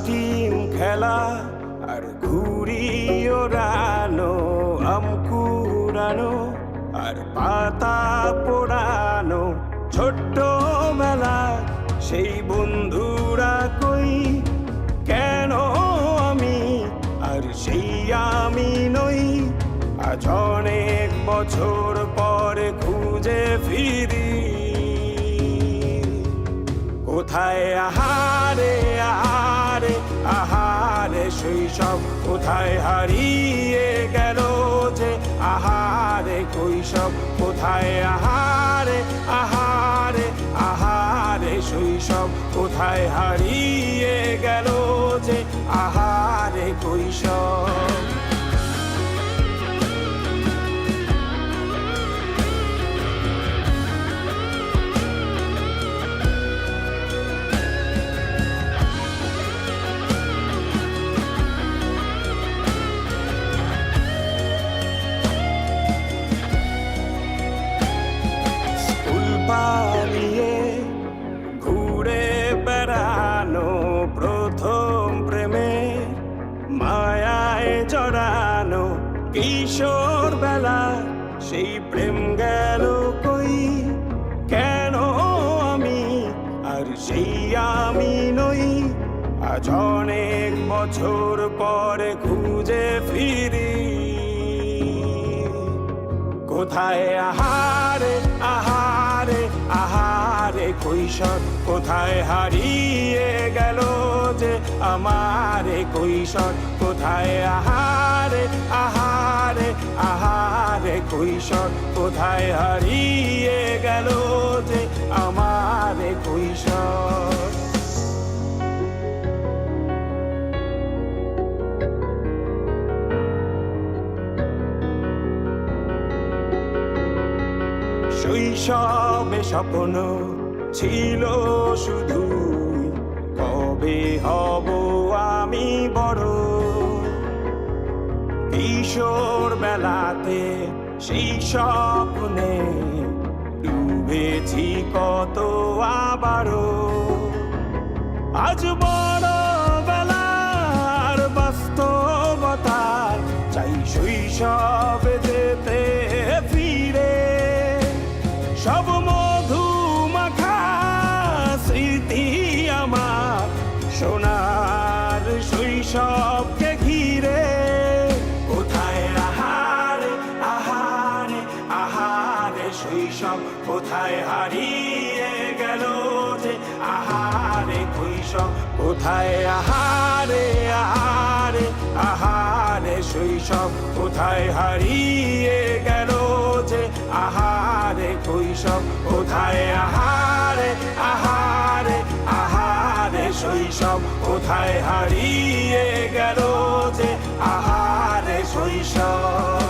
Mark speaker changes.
Speaker 1: Team খেলা আর ঘুড়ি ওড়ানো, আম কুড়ানো আর পাতা পোড়ানো, ছোট্টবেলা সেই বন্ধুরা কই, কেন আমি আর সেই আমি নই। আজ অনেক বছর পরে খুঁজে ফিরি, কোথায় আহারে আহারে আহারে শৈশব, কোথায় হারিয়ে গেল যে আহারে কৈশব, কোথায় আহারে আহারে আহারে শৈশব, কোথায় হারিয়ে গেল যে আহারে কৈশব। পালিয়ে ঘুরে বেড়ানো, প্রথম প্রেমে মায়ায় জড়ানো, কিশোর বেলা সেই প্রেম গেল কই, কেন আমি আর সেই আমি নই। আজ অনেক বছর পরে খুঁজে ফিরি, কোথায় আহারে আহারে আহারে কৈশোর, কোথায় হারিয়ে গেল যে আমারে কৈশোর, কোথায় আহারে আহারে আহারে কৈশোর, কোথায় হারিয়ে গেল যে আমারে কৈশোর। শৈশবে স্বপ্ন ছিল শুধু, কবে হব আমি বড়। কিশোর বেলাতে সেই স্বপ্নে ডুবেছি কত আবারও, আজ বড় বেলার বাস্তবতার চাই শৈশবে যেতে ফিরে। সব মধু মাখা স্মৃতি আমার সোনার শৈশবকে ঘিরে, কোথায় আহারে আহারে আহারে শৈশব, কোথায় হারিয়ে গেল যে আহারে কৈশোর, কোথায় আহারে আহারে আহারে শৈশব, কোথায় হারিয়ে গেল যে আহারে কৈশোর, কোথায় আহারে আহারে আহারে শৈশব, কোথায় হারিয়ে গেল যে আহারে শৈশব।